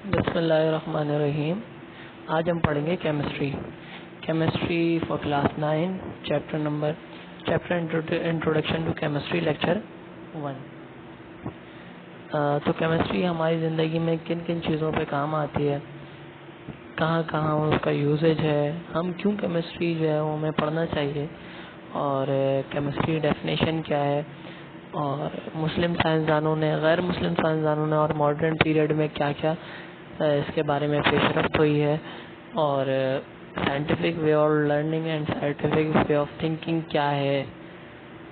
بسم اللہ الرحمن الرحیم. آج ہم پڑھیں گے chemistry for class 9 chapter introduction to chemistry lecture 1. تو کیمسٹری ہماری زندگی میں کن کن چیزوں پہ کام آتی ہے, کہاں کہاں اس کا یوزیج ہے, ہم کیوں کیمسٹری جو ہے وہ ہمیں پڑھنا چاہیے, اور کیمسٹری ڈیفینیشن کیا ہے, اور مسلم سائنسدانوں نے, غیر مسلم سائنسدانوں نے اور ماڈرن پیریڈ میں کیا کیا اس کے بارے میں پیش رفت ہوئی ہے, اور scientific way of learning and scientific way of thinking کیا ہے,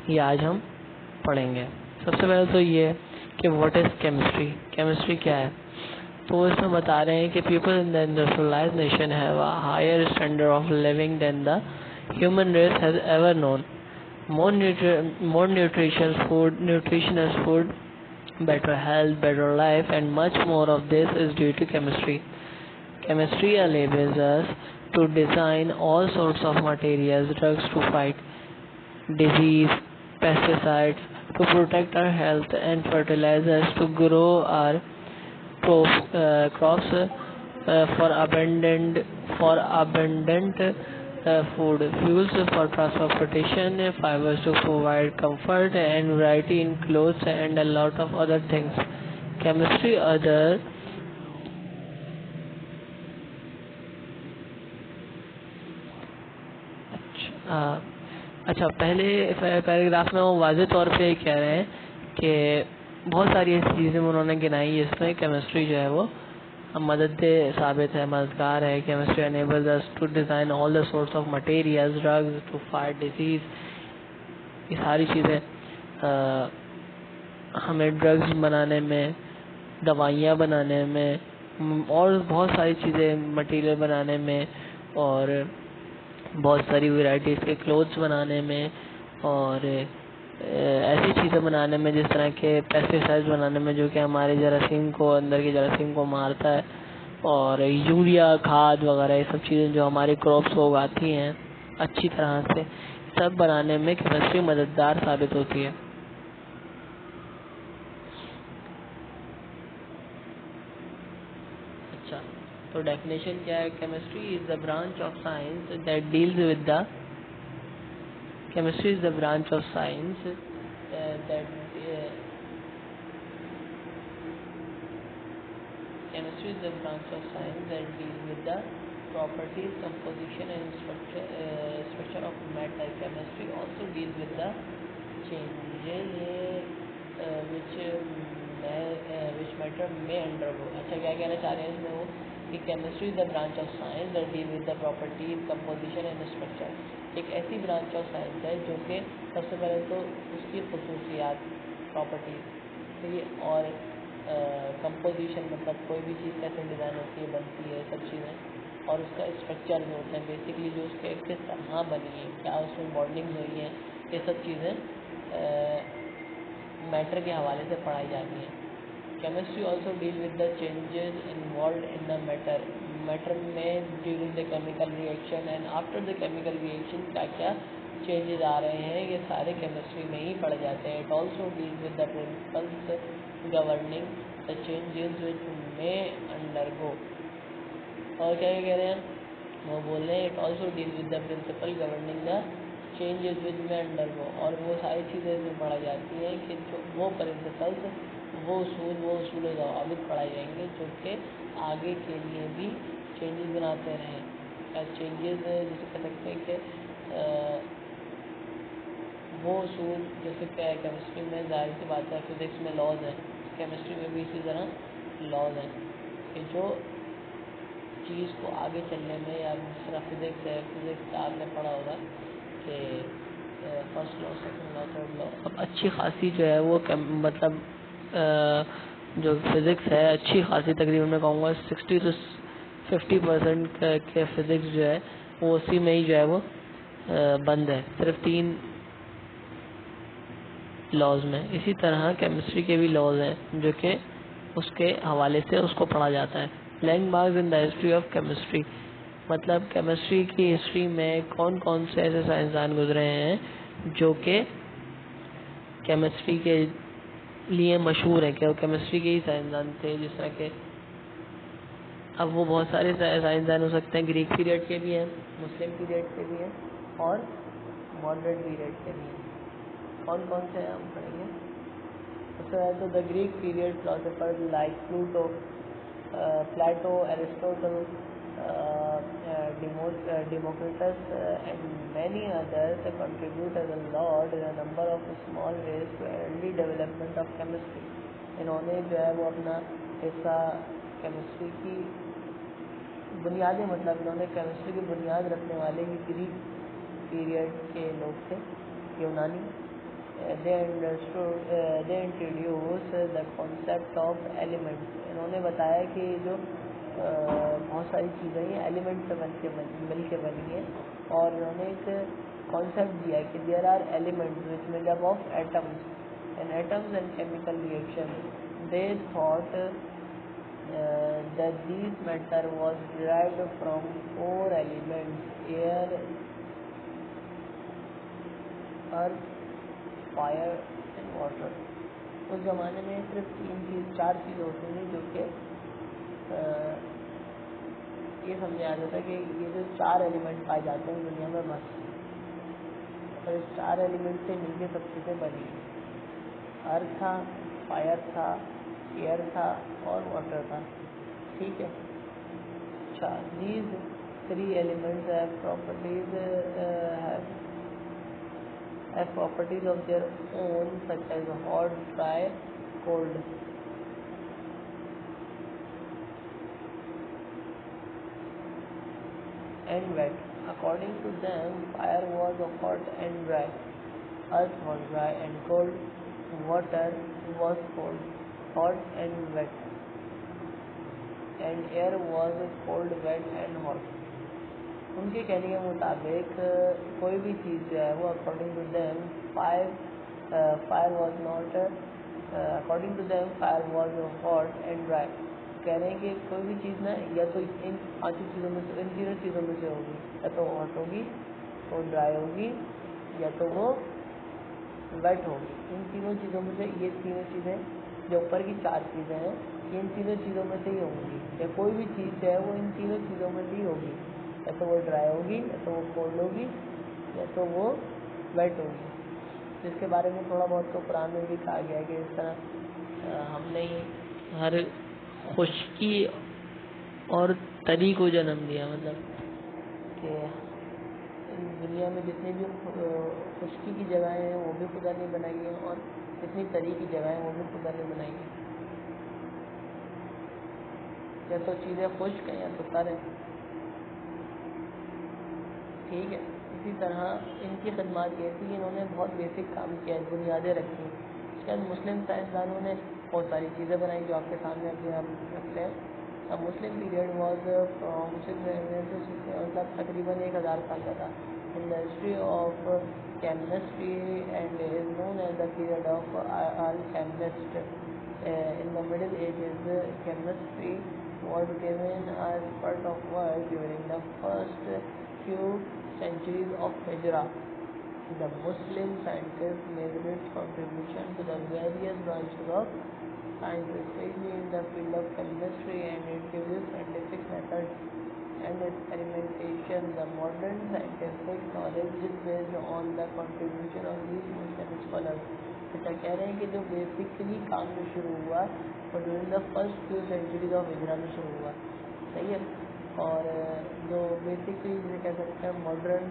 یہ آج ہم پڑھیں گے. سب سے پہلے تو یہ کہ واٹ از کیمسٹری کیا ہے. تو اس میں بتا رہے ہیں کہ people in the industrialized nation have a higher standard of living than the human race has ever known. More nutritious food, better health, better life, and much more of this is due to chemistry. Chemistry enables us to design all sorts of materials, drugs to fight disease, pesticides to protect our health, and fertilizers to grow our crops for abundant food, fuels for transportation, fibers to provide comfort and variety in clothes, and a lot of other things. Chemistry اچھا, پہلے paragraph میں وہ واضح طور پہ کہہ رہے ہیں کہ بہت ساری ایسی چیزیں انہوں نے گنائی اس میں کیمسٹری جو ہے وہ ثابت ہے, مددگار ہے. Chemistry enables us to design all the sorts of materials, drugs to fight disease. یہ ساری چیزیں ہمیں ڈرگز بنانے میں, دوائیاں بنانے میں, اور بہت ساری چیزیں مٹیریل بنانے میں, اور بہت ساری ورائٹیز کے کلوتھس بنانے میں, اور ایسی چیزیں بنانے میں جس طرح کے پیسٹیسائڈز بنانے میں جو کہ ہمارے جراثیم کو, اندر کے جراثیم کو مارتا ہے, اور یوریا کھاد وغیرہ یہ سب چیزیں جو ہماری کراپس کو اگاتی ہیں اچھی طرح سے, سب بنانے میں کیمسٹری مددگار ثابت ہوتی ہے. اچھا, تو ڈیفینیشن کیا ہے. Chemistry is the branch of science that deals with the Chemistry is the branch of science that deals with the properties, composition, and structure of matter. Chemistry also deals with the changes which matter may undergo. اچھا, کیا کہنا چاہ رہے ہیں اس میں وہ کہ chemistry is the branch of science that deals with the properties, composition, and structure. ایک ایسی برانچ آف سائنس ہے جو کہ سب سے پہلے تو اس کی خصوصیات, پراپرٹیز, اور کمپوزیشن مطلب کوئی بھی چیز کیسے ڈیزائن ہوتی ہے, بنتی ہے, سب چیزیں, اور اس کا اسٹرکچر جو ہوتا ہے بیسکلی جو اس کے کس طرح بنی ہے, کیا اس میں بانڈنگ ہوئی ہے, یہ سب چیزیں میٹر کے حوالے سے پڑھائی جاتی ہیں. Chemistry also deal with the changes involved in the matter میں during the chemical reaction and after the chemical reaction کیا کیا چینجز آ رہے ہیں, یہ سارے کیمسٹری میں ہی پڑھ جاتے ہیں. It also deal with the principles governing the changes which may undergo. اور کیا کہہ رہے ہیں وہ بول رہے ہیں, it also deal with the principle governing the changes which may undergo, اور وہ ساری چیزیں اس میں پڑھا جاتی ہیں کہ جو وہ پرنسپلس, وہ اصول ضوابط پڑھائے جائیں گے جو کہ آگے کے لیے بھی چینجز بناتے رہیں. چینجز جسے کہہ سکتے ہیں کہ وہ اصول جیسے کہ کیمسٹری میں ظاہر سی بات ہے, فزکس میں لاز ہیں, کیمسٹری میں بھی اسی طرح لاز ہیں کہ جو چیز کو آگے چلنے میں, یا جس طرح فزکس ہے, فزکس کا آپ نے پڑھا ہوگا کہ first law, second law, third law, اب اچھی خاصی جو ہے وہ مطلب جو فزکس ہے اچھی خاصی, تقریباً میں کہوں گا 60 to 50% کے فزکس جو ہے وہ اسی میں ہی جو ہے وہ بند ہے, صرف 3 لاز میں. اسی طرح کیمسٹری کے بھی لاز ہیں جو کہ اس کے حوالے سے اس کو پڑھا جاتا ہے. Landmarks in the history of chemistry, مطلب کیمسٹری کی ہسٹری میں کون کون سے ایسے سائنسدان گزرے ہیں جو کہ کیمسٹری کے لیے مشہور ہیں, کہ وہ کیمسٹری کے ہی سائنسدان تھے, جس طرح کہ اب وہ بہت سارے سائنسدان ہو سکتے ہیں، گریک پیریڈ کے بھی ہیں، مسلم پیریڈ کے بھی ہیں اور ماڈرن پیریڈ کے بھی ہیں۔ کون کون سے ہیں ہم پڑھیں گے؟ اس سے تو the Greek period philosophers like Plato, Aristotle, Democritus and many others contribute as a lot in a number of small ways to early development of chemistry۔ انہوں نے جو ہے وہ اپنا حصہ کیمسٹری کی بنیادیں، مطلب انہوں نے کیمسٹری کی بنیاد رکھنے والے ہی گریک پیریڈ کے لوگ تھے، یونانی۔ they introduced the concept of elements۔ انہوں نے بتایا کہ جو بہت ساری چیزیں ہیں ایلیمنٹ سے مل کے بنی ہیں، اور انہوں نے ایک کانسیپٹ دیا کہ there are elements which made up of atoms and chemical reactions۔ they thought that this matter was derived from 4 elements: air, earth, fire and water۔ اس زمانے میں صرف 4 چیزیں ہوتی تھیں جو کہ یہ سمجھا جاتا تھا کہ یہ جو 4 ایلیمنٹ پائے جاتے ہیں دنیا میں بس، اور اس 4 ایلیمنٹ سے مل کے سب چیزیں بنی، ارتھ تھا، فائر تھا، ایئر تھا اور واٹر تھا، ٹھیک ہے۔ اچھا، these 3 elements have properties of their own such as hot, dry, cold۔ and wet۔ According to them, fire was hot and dry, earth was dry and cold, water was cold, hot and wet, and air was cold, wet and hot۔ ان کے کہنے کے مطابق کوئی بھی چیز جو ہے وہ according to them fire was not according to them fire was hot and dry۔ کہہ رہے ہیں کہ کوئی بھی چیز نا یا تو ان 5 چیزوں میں سے، ان 3 چیزوں میں سے ہوگی، یا تو ہاٹ ہوگی، تو ڈرائی ہوگی، یا تو وہ ویٹ ہوگی۔ ان تینوں چیزوں میں سے یہ 3 چیزیں جو اوپر کی 4 چیزیں ہیں، ان 3 چیزوں میں سے ہی ہوں گی، یا کوئی بھی چیز جو ہے وہ ان 3 چیزوں میں سے ہی ہوگی، یا تو وہ ڈرائی ہوگی، یا تو وہ کولڈ ہوگی، یا تو وہ ویٹ ہوگی۔ جس کے بارے میں تھوڑا بہت تو قرآن میں بھی کہا گیا ہے کہ اس طرح ہم نے ہر خشکی اور تری کو جنم دیا، مطلب کہ دنیا میں جتنی بھی خشکی کی جگہیں ہیں وہ بھی خدا نے بنائی ہیں، اور جتنی تری کی جگہیں ہیں وہ بھی خدا نے بنائی ہیں۔ یا تو چیزیں خشک ہیں یا تو تر ہیں، ٹھیک ہے۔ اسی طرح ان کی خدمات یہ تھی کہ انہوں نے بہت بیسک کام کیا، بنیادیں رکھی۔ اس کے بعد مسلم سائنسدانوں نے بہت ساری چیزیں بنائی جو آپ کے سامنے ابھی ہم رکھ رہے ہیں۔ مسلم پیریڈ واز فرام 600 مطلب تقریباً 1000 سال کا تھا۔ In the history of chemistry and is known as the period of alchemist. in the Middle Ages, chemistry was given as part of work during the first few centuries of Hijra۔ The Muslim scientists made great contribution to the various branches of science, especially in the field of chemistry, and introduced scientific methods and experimentation۔ The modern scientific knowledge is based on the contribution of these Muslim scholars۔ ایسا کہہ رہے ہیں کہ جو basically کام جو شروع ہوا وہ during the first few centuries of ہجرا میں شروع ہوا، صحیح ہے۔ اور جو بیسکلی جسے کہہ سکتے ہیں ماڈرن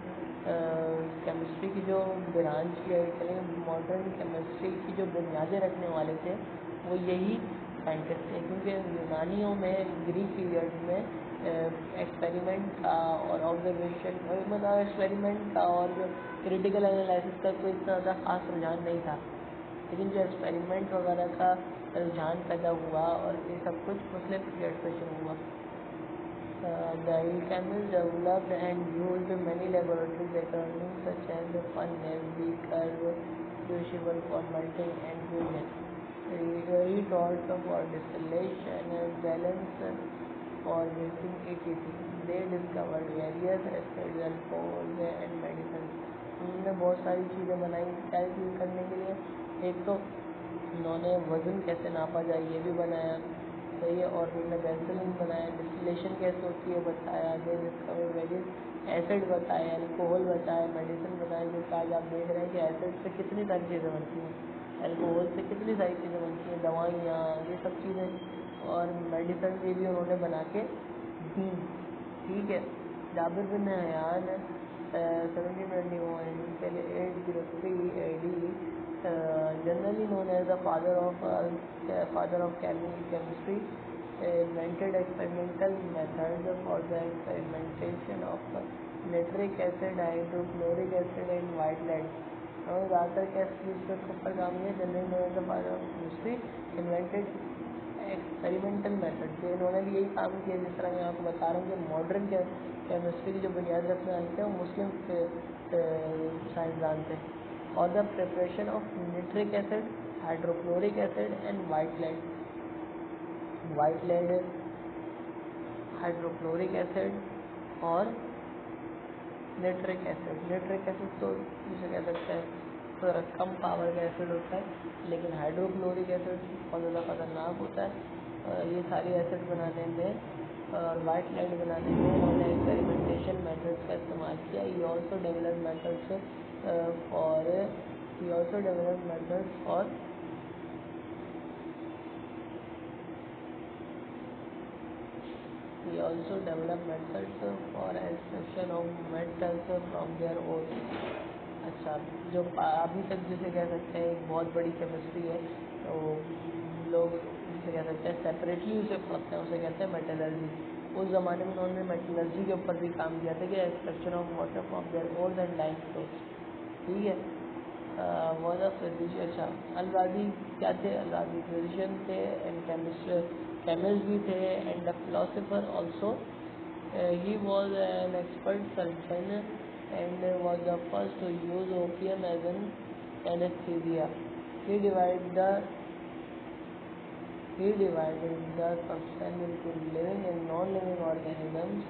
کیمسٹری کی جو برانچ یا چلیں ماڈرن کیمسٹری کی جو بنیادیں رکھنے والے تھے وہ یہی سائنٹسٹ تھے، کیونکہ یونانیوں میں گریک پیریڈ میں ایکسپیریمنٹ کا اور آبزرویشن مطلب ایکسپیریمنٹ کا اور جو کریٹیکل انالائسس کا کوئی اتنا زیادہ خاص رجحان نہیں تھا، لیکن جو ایکسپیریمنٹ وغیرہ کا رجحان پیدا ہوا اور یہ سب کچھ مسلم پیریڈ سے شروع ہوا۔ The alchemists developed and used many laboratory techniques such as furnace, beakers, crucible for melting and fusion, retort for distillation, balance for mixing, etc۔ They discovered various acids, alcohols and medicines۔ انہوں نے بہت ساری چیزیں بنائی calculate کرنے کے لیے۔ ایک تو انہوں نے وزن کیسے ناپا جائے یہ بھی بنایا، صحیح ہے. اور انہوں نے گیسولین بنایا, ڈسٹلیشن کیسے ہوتی ہے بتایا, دے ڈسکورڈ ویریس ایسڈ بتائے, الکوہول بتائے, میڈیسن بتائے. جیسے آج آپ دیکھ رہے ہیں کہ ایسڈ سے کتنی ساری چیزیں بنتی ہیں, الکوہول سے کتنی ساری چیزیں بنتی ہیں, دوائیاں, یہ سب چیزیں, اور میڈیسن بھی انہوں نے بنا کے دی. ٹھیک ہے. جابر بن حیان 1721 till 803 AD, generally known as the father of chemistry, invented experimental methods for the experimentation of nitric acid, hydrochloric acid and white lead. اور زیادہ تر کیس چیز پر کام کیا, generally known as the father of chemistry, invented experimental method. تو انہوں نے بھی یہی کام کیا جس طرح میں آپ کو بتا رہا ہوں کہ ماڈرن کیمسٹری کی جو بنیاد رکھنے والے تھے وہ مسلم سائنسدان تھے. اور the preparation of nitric acid, hydrochloric acid and white lead, hydrochloric acid اور نیٹرک ایسڈ. نیٹرک ایسڈ تو جسے کہہ سکتے ہیں ذرا کم پاور کا ایسڈ ہوتا ہے, لیکن ہائیڈروکلورک ایسڈ بہت زیادہ خطرناک ہوتا ہے. یہ ساری ایسڈ بنانے میں اور وائٹ لائٹ بنانے میں انہوں نے ایکسپیریمنٹیشن میتھڈس کا استعمال کیا. یہ also develop methods for extraction of metals from their اون. اچھا, جو ابھی تک جسے کہہ سکتے ہیں ایک بہت بڑی کیمسٹری ہے, تو لوگ جسے کہہ سکتے ہیں سیپریٹلی اسے پڑھتے ہیں, اسے کہتے ہیں میٹلرجی. اس زمانے میں انہوں نے میٹلرجی کے اوپر بھی کام کیا تھا کہ extraction of water from their ores and limestone. ٹھیک ہے. Was of physician. اچھا, الرازی کیا تھے؟ الرازی فزیشین تھے اینڈ کیمسٹ بھی تھے and a philosopher also. He was an expert surgeon and was the first to use opium as an anaesthesia. He divided the substance into living and non-living organisms,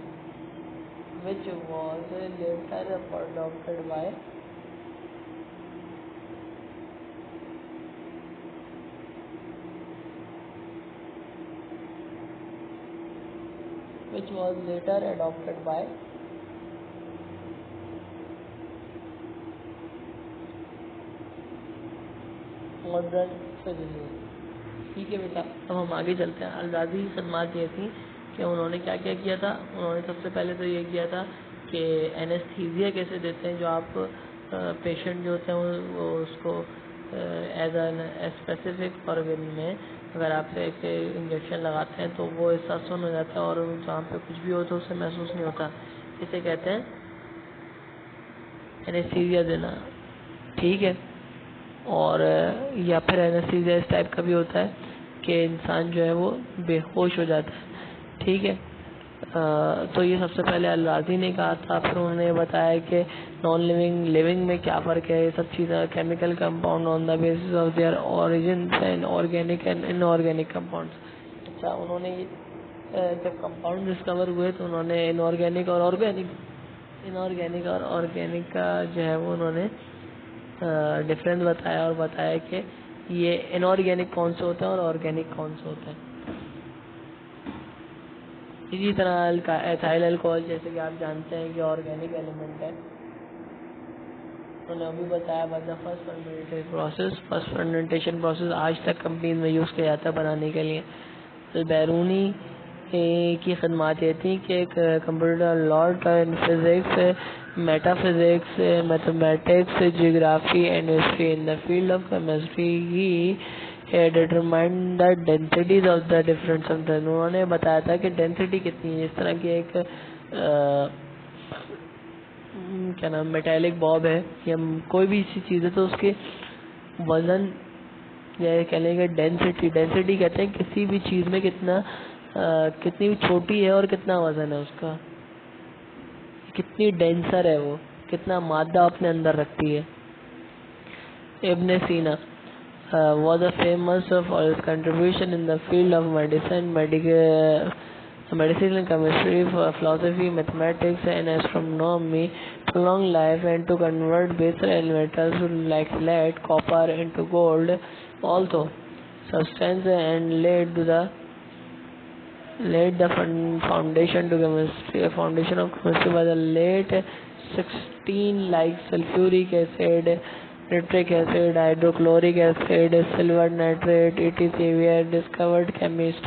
which was later adopted by modern physicists. ٹھیک ہے بیٹا, اب ہم آگے چلتے ہیں. الرازی کی خدمات یہ تھیں کہ انہوں نے کیا کیا تھا. انہوں نے سب سے پہلے تو یہ کیا تھا کہ اینستھیزیا کیسے دیتے ہیں. جو آپ پیشنٹ جو ہوتے ہیں وہ اس کو ایز این اسپیسیفک آرگن میں اگر آپ ایک انجیکشن لگاتے ہیں تو وہ احساس ہو جاتا ہے اور جہاں پہ کچھ بھی ہو تو اسے محسوس نہیں ہوتا. اسے کہتے ہیں اینستھیزیا دینا. ٹھیک ہے. اور یا پھر اینستھیزیا اس ٹائپ کا بھی ہوتا ہے کہ انسان جو ہے وہ بے ہوش ہو جاتا ہے. ٹھیک ہے. تو یہ سب سے پہلے الرازی نے کہا تھا. پھر انہوں نے بتایا کہ نان لیونگ لیونگ میں کیا فرق ہے. یہ سب چیزیں chemical compound on the basis of their origins and organic and inorganic compounds. اچھا, انہوں نے جب کمپاؤنڈ ڈسکور ہوئے تو انہوں نے ان آرگینک اور آرگینک کا جو ہے وہ انہوں نے ڈفرینس بتایا اور بتایا کہ یہ ان آرگینک کون سے ہوتا ہے اور آرگینک کون سے ہوتا ہے. اسی طرح ایتھائل الکوہول جیسے کہ آپ جانتے ہیں کہ آرگینک ایلیمنٹ ہے. انہوں نے ابھی بتایا بعد فرسٹ فرمنٹیشن پروسیس آج تک کمپنیز میں یوز کیا جاتا ہے بنانے کے لیے. البیرونی کی خدمات یہ تھیں کہ ایک computer lord in physics, meta physics, mathematics, geography and history. In the field of chemistry he determined the densities of the different substance. انہوں نے بتایا تھا کہ ڈینسٹی کتنی ہے. اس طرح کی ایک کیا نام میٹیلک باب ہے یا کوئی بھی ایسی چیز ہے تو اس کے وزن کہہ لیں گے ڈینسٹی کہتے ہیں کسی بھی چیز میں کتنی چھوٹی ہے اور کتنا وزن ہے اس کا, کتنی ڈینسر ہے, وہ کتنا مادہ اپنے اندر رکھتی ہے. ابن سینا was famous for his contribution in the field of medicine, medicinal chemistry, philosophy, mathematics and astronomy, to prolong life and to convert base metals like lead, copper into gold, although substance and lead to the laid the foundation to chemistry, foundation of chemistry by the late 16 like sulfuric acid, nitric acid, hydrochloric acid, silver nitrate, etc. were discovered chemist.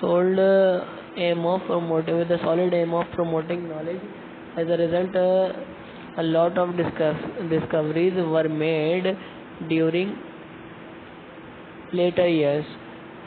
solid aim of promoting knowledge. As a result, a lot of discoveries were made during later years.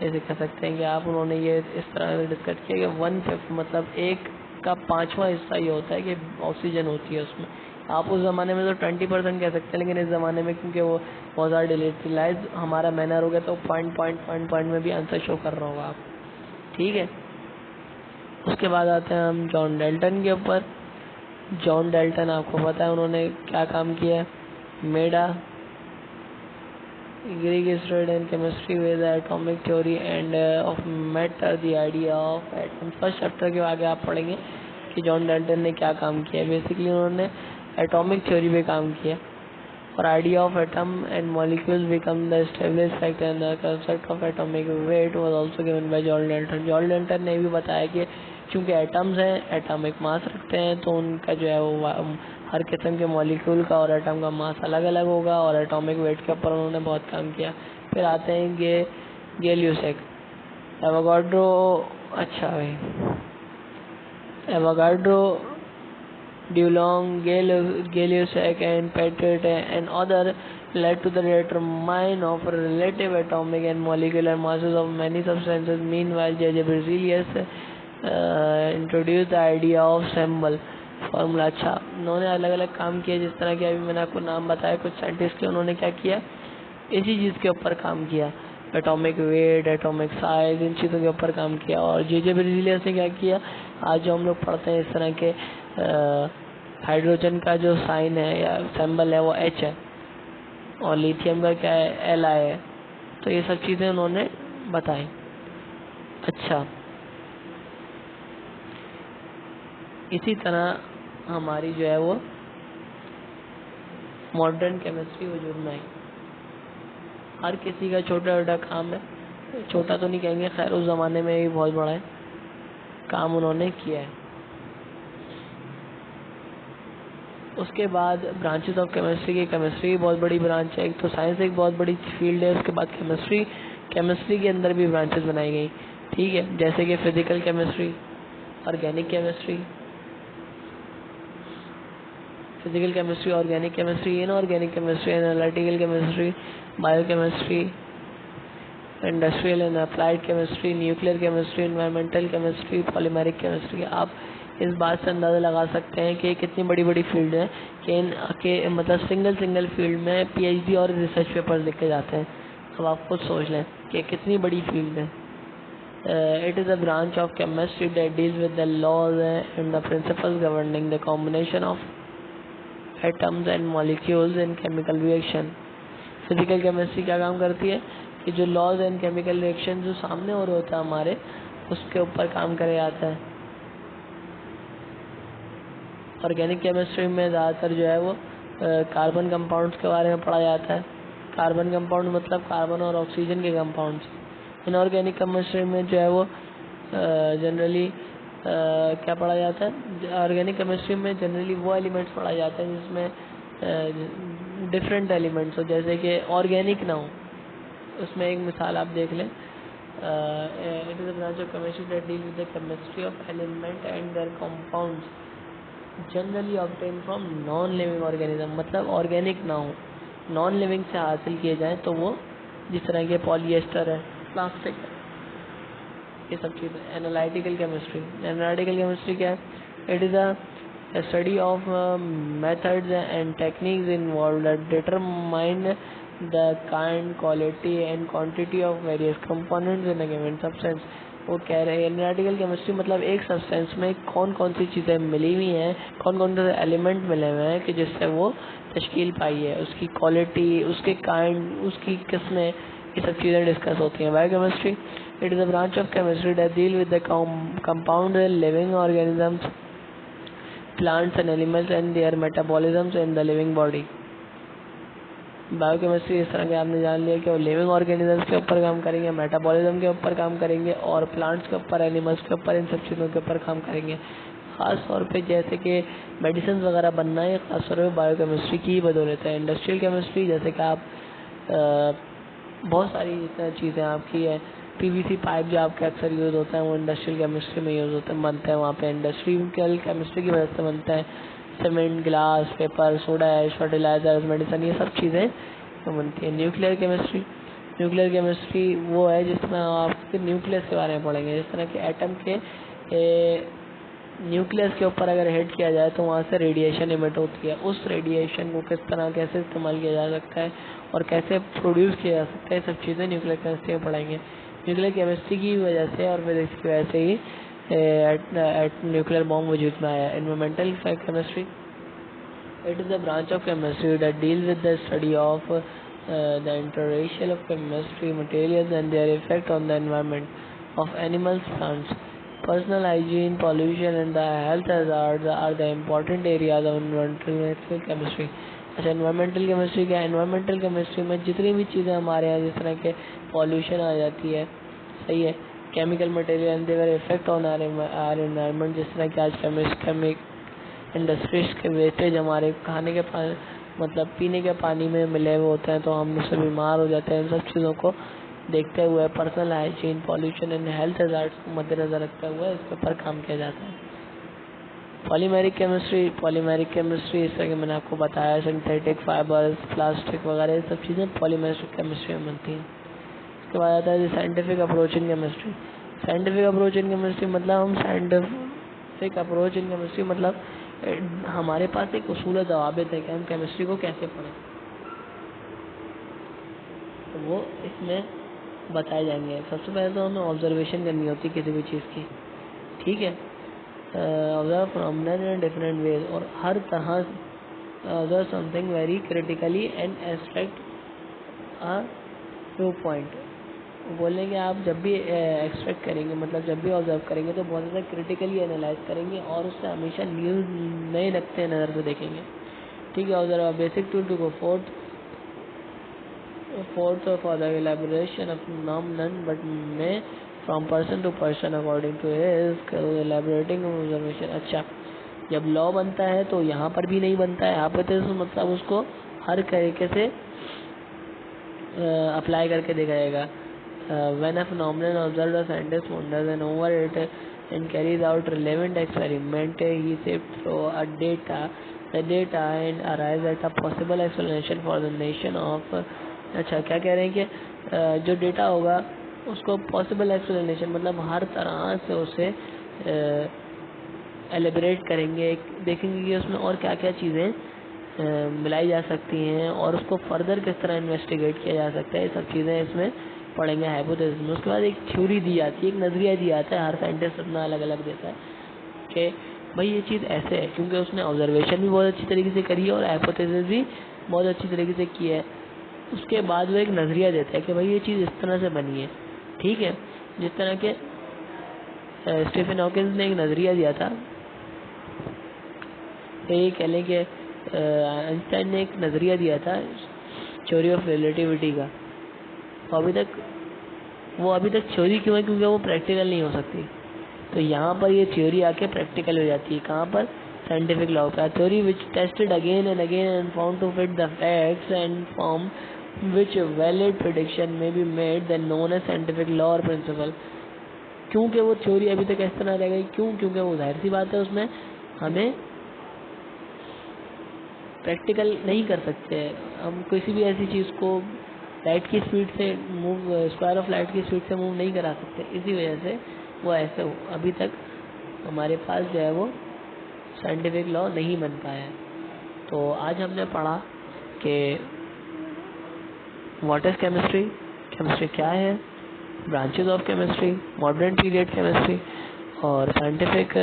جیسے کہہ سکتے ہیں کہ آپ انہوں نے یہ اس طرح ڈسکس کیا کہ 1/5 مطلب 1 کا 5واں حصہ یہ ہوتا ہے کہ آکسیجن ہوتی ہے اس میں. آپ اس زمانے میں تو 20% کہہ سکتے ہیں, لیکن اس زمانے میں کیونکہ وہ بہت زیادہ ڈیلیٹلائز ہمارا مینر ہو گیا تو پوائنٹ میں بھی آنسر شو کر رہا ہوگا آپ. ٹھیک ہے, اس کے بعد آتے ہیں ہم جان ڈیلٹن کے اوپر. جان ڈیلٹن آپ کو پتا ہے انہوں نے کیا کام کیا ہے. میڈا Greek studied in chemistry with atomic theory and of matter the idea of atom. First chapter کے آگے آپ پڑھیں گے کہ جان ڈیلٹن نے کیا کام کیا ہے. بیسیکلی انہوں نے ایٹامک تھیوری پہ کام کیا اور idea of atom and molecules become the establish fact and the concept of atomic weight was also given by John Dalton. John Dalton نے بھی بتایا کہ چونکہ ایٹمز ہیں, ایٹامک ماس رکھتے ہیں, تو ان کا جو ہے وہ ہر قسم کے مالیکول کا اور ایٹم کا ماس الگ الگ ہوگا, اور ایٹامک ویٹ کے اوپر انہوں نے بہت کام کیا. پھر آتے ہیں گیلیوسیک, ایووگاڈرو. اچھا بھائی, Avogadro, Dulong, Gay Lussac and Petit and other led to the determination of relative atomic and molecular masses of many substances. Meanwhile, J.J. Berzelius introduced the idea of symbol formula. اچھا, انہوں نے الگ الگ کام کیا, جس طرح کہ ابھی میں نے آپ کو نام بتایا کچھ سائنٹسٹ کے, انہوں نے کیا کیا, اسی چیز کے اوپر کام کیا, ایٹامک ویٹ, ایٹامک سائز, ان چیزوں کے اوپر کام کیا. اور J.J. Berzelius نے کیا کیا, آج جو ہم لوگ پڑھتے ہیں اس طرح کے ہائیڈروجن کا جو سائن ہے یا سمبل ہے وہ H ہے, اور لیتھیم کا کیا ہے Li ہے. تو یہ سب چیزیں انہوں نے بتائی. اچھا, اسی طرح ہماری جو ہے وہ ماڈرن کیمسٹری وجود میں آئی. ہر کسی کا چھوٹا چھوٹا کام ہے, چھوٹا تو نہیں کہیں گے, خیر اس زمانے میں بھی بہت بڑا ہے کام انہوں نے کیا ہے. اس کے بعد برانچز آف کیمسٹری کی, کیمسٹری بہت بڑی برانچ ہے. ایک تو سائنس ایک بہت بڑی فیلڈ ہے, اس کے بعد کیمسٹری کے اندر بھی برانچز بنائی گئی. ٹھیک ہے, جیسے کہ physical chemistry, organic chemistry, organic chemistry, inorganic chemistry, analytical chemistry, bio chemistry, industrial and applied chemistry, nuclear chemistry, environmental chemistry, polymeric chemistry. آپ اس بات سے اندازہ لگا سکتے ہیں کہ کتنی بڑی بڑی فیلڈ ہیں کہ ان کے مطلب سنگل فیلڈ میں PhD اور ریسرچ پیپر لکھے جاتے ہیں. اب آپ خود سوچ لیں کہ کتنی بڑی فیلڈ ہے. It is a branch of chemistry that deals with the laws and the principles governing the combination of atoms and molecules in chemical reaction. Physical chemistry کیا کام کرتی ہے کہ جو لاز اینڈ کیمیکل ریئیکشن جو سامنے ہو رہے ہوتا ہے ہمارے, اس کے اوپر کام کرے جاتا ہے. آرگینک کیمسٹری میں زیادہ تر جو ہے وہ کاربن کمپاؤنڈس کے بارے میں پڑھا جاتا ہے. کاربن کمپاؤنڈ مطلب کاربن اور آکسیجن کے کمپاؤنڈس. انآرگینک کیمسٹری میں جو ہے وہ جنرلی کیا پڑھا جاتا ہے, آرگینک کیمسٹری میں جنرلی وہ ایلیمنٹس پڑھا جاتا ہے جس میں ڈفرینٹ ایلیمنٹس ہو, جیسے کہ آرگینک نہ ہو. اس میں ایک مثال آپ دیکھ لیں, it is a branch of chemistry that deals with the chemistry of element and their compounds generally obtained from non-living organism. مطلب آرگینک نہ ہو, نان لیونگ سے حاصل کیے جائیں تو وہ جس طرح کے پولی ایسٹر ہے, پلاسٹک ہے, یہ سب چیزیں. انالائٹیکل کیمسٹری کیا ہے, it is a study of methods and techniques involved that determine the kind, quality and quantity of various components in a given substance. وہ کہہ رہے ہیں انالائٹیکل کیمسٹری مطلب ایک سبسٹینس میں کون کون سی چیزیں ملی ہوئی ہیں, کون کون سے ایلیمنٹ ملے ہوئے ہیں کہ جس سے وہ تشکیل پائی ہے, اس کی کوالٹی, اس کے کائنڈ, اس کی قسمیں, یہ سب چیزیں ڈسکس ہوتی ہیں. Bio chemistry, it is a branch of chemistry that deal with the compound living organisms, plants and animals and their metabolisms in the living body. Bio chemistry اس طرح کے آپ نے جان لیا کہ وہ لیونگ آرگینزمس کے اوپر کام کریں گے, میٹابولزم کے اوپر کام کریں گے, اور پلانٹس کے اوپر, اینیملس کے اوپر, ان سب چیزوں کے اوپر کام کریں گے. خاص طور پہ جیسے کہ میڈیسنز وغیرہ بننا ہے, خاص طور پہ بایو کیمسٹری کی بدولت ہے. انڈسٹریل کیمسٹری, جیسے کہ آپ بہت ساری جتنا چیزیں آپ کی ہے, PVC پائپ جو آپ کا اکثر یوز ہوتا ہے وہ انڈسٹریل کیمسٹری میں یوز ہوتے ہیں, بنتے ہیں وہاں پہ. انڈسٹریل کیمسٹری کی وجہ سے بنتے ہیں سیمنٹ, گلاس, پیپر, سوڈا ایش, فرٹیلائزر, میڈیسن, یہ سب چیزیں بنتی ہیں. نیوکلیئر کیمسٹری, نیوکلیئر کیمسٹری وہ ہے جس میں آپ نیوکلیس کے بارے میں پڑھیں گے. جس طرح کہ ایٹم کے نیوکلیس کے اوپر اگر ہٹ کیا جائے تو وہاں سے ریڈیشن ایمٹ ہوتی ہے. اس ریڈیشن کو کس طرح کیسے استعمال کیا جا سکتا ہے اور کیسے پروڈیوس کیا جا سکتا ہے, یہ سب چیزیں نیوکلیئر کیمسٹری میں پڑھیں گے. نیوکلیئر کیمسٹری کی وجہ سے اور فزکس کی وجہ سے ہی نیوکلیئر بام وجود میں آیا. Environmental chemistry, it is a branch of chemistry that deals with the study of the interaction of chemistry materials and their effect on the environment of animals, plants. Personal hygiene, pollution and the health hazards are the important areas of environmental chemistry. اچھا, environmental chemistry کیا ہے؟ Environmental chemistry میں جتنی بھی چیزیں ہمارے یہاں جس طرح کے پالوشن آ جاتی ہے, صحیح ہے, chemical material and their effect on our environment, جس طرح کہ آج انڈسٹریز کے ویسٹیج ہمارے کھانے کے پانی مطلب پینے کے پانی میں ملے ہوئے ہوتے ہیں تو ہم اس سے بیمار ہو جاتے ہیں. ان سب چیزوں کو دیکھتے ہوئے personal hygiene, pollution and health hazardous کو مد نظر رکھتے ہوئے اس کے اوپر کام کیا جاتا ہے. پالیمیرک کیمسٹری, پالیمیرک کیمسٹری اس طرح کہ میں نے آپ کو بتایا سنتھیٹک فائبرز, پلاسٹک وغیرہ یہ سب چیزیں پالیمیرک کیمسٹری میں بنتی ہیں. اس کے بعد آتا ہے scientific approach in chemistry. Scientific approach in chemistry مطلب ہم سائنٹیفک اپروچ ان کیمسٹری مطلب ہمارے پاس ایک اصول و ضوابط ہے کہ ہم کیمسٹری کو کیسے پڑھیں, تو وہ اس میں بتائے جائیں گے. سب سے پہلے تو ہمیں آبزرویشن کرنی ہوتی ہے کسی بھی چیز کی, ٹھیک ہے, observe phenomena in different ways, اور ہر طرح observe something very critically and extract to point. بولیں گے آپ جب بھی ایکسپیکٹ کریں گے مطلب جب بھی آبزرو کریں گے تو بہت زیادہ کریٹیکلی انالائز کریں گے اور اس سے ہمیشہ نیوز نئے نقطۂ نظر سے دیکھیں گے, ٹھیک ہے. Observe basic tool to go forth for the elaboration of phenomenon but میں from person to person according to his elaborating observation. اچھا, جب لا بنتا ہے تو یہاں پر بھی نہیں بنتا ہے, یہاں پہ تو مطلب اس کو ہر طریقے سے اپلائی کر کے دیکھا جائے گا. When a phenomenon observed, a scientist wonders and over it and carries out relevant experiment, he sifts through the data and arrives at a possible explanation for the nation of. اچھا, کیا کہہ رہے ہیں کہ جو ڈیٹا ہوگا اس کو possible explanation مطلب ہر طرح سے اسے ایلیبریٹ کریں گے, دیکھیں گے کہ اس میں اور کیا کیا چیزیں ملائی جا سکتی ہیں اور اس کو فردر کس طرح انویسٹیگیٹ کیا جا سکتا ہے. یہ سب چیزیں اس میں پڑھیں گے. ہائپوتھیسس. اس کے بعد ایک تھیوری دی جاتی ہے, ایک نظریہ دیا جاتا ہے, ہر سائنٹسٹ اپنا الگ الگ دیتا ہے کہ بھائی یہ چیز ایسے ہے کیونکہ اس نے آبزرویشن بھی بہت اچھی طریقے سے کری ہے اور ہائپوتھیسس بھی بہت اچھی طریقے سے کی ہے. اس کے بعد وہ ایک نظریہ دیتا ہے کہ بھائی یہ چیز اس طرح سے بنی ہے, ٹھیک ہے. جس طرح کہ اسٹیفن ہاکنز نے ایک نظریہ دیا تھا, یہ کہہ لیں کہ آئنسٹائن نے ایک نظریہ دیا تھا تھیوری آف ریلیٹیوٹی کا. وہ ابھی تک تھیوری کیوں ہے کیونکہ وہ پریکٹیکل نہیں ہو سکتی, تو یہاں پر یہ تھیوری آ کے پریکٹیکل ہو جاتی ہے. کہاں پر؟ سائنٹیفک لا کا. Theory which tested again and again and found to fit the facts and form which yield prediction may be made then known as scientific law اور پرنسپل. کیونکہ وہ تھیوری ابھی تک اس طرح رہ گئی, کیونکہ وہ ظاہر سی بات ہے اس میں ہمیں پریکٹیکل نہیں کر سکتے. ہم کسی بھی ایسی چیز کو لائٹ کی اسپیڈ سے اسکوائر آف لائٹ کی اسپیڈ سے موو نہیں کرا سکتے, اسی وجہ سے وہ ایسے ابھی تک ہمارے پاس جو ہے وہ سائنٹیفک لا نہیں بن پایا ہے. تو آج ہم نے پڑھا کہ واٹ از کیمسٹری, کیمسٹری کیا ہے, branches of chemistry, modern period chemistry, اور سائنٹیفک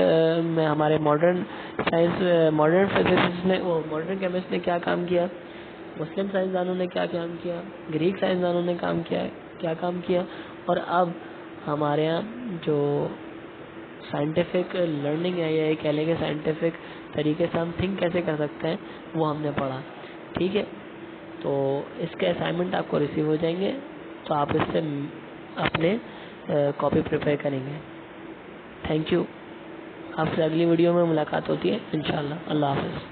میں ہمارے ماڈرن سائنس ماڈرن فزکس نے ماڈرن کیمسٹ نے کیا کام کیا, مسلم سائنسدانوں نے کیا کام کیا, گریک سائنسدانوں نے کیا کام کیا, اور اب ہمارے یہاں جو سائنٹیفک لرننگ ہے یا یہ کہہ لیں کہ سائنٹیفک طریقے سے ہم تھنک کیسے کر سکتے ہیں وہ ہم نے پڑھا, ٹھیک ہے. تو اس کے اسائنمنٹ آپ کو ریسیو ہو جائیں گے, تو آپ اس سے اپنے کاپی پریپیئر کریں گے. Thank you. آپ سے اگلی ویڈیو میں ملاقات ہوتی ہے انشاءاللہ. اللہ حافظ.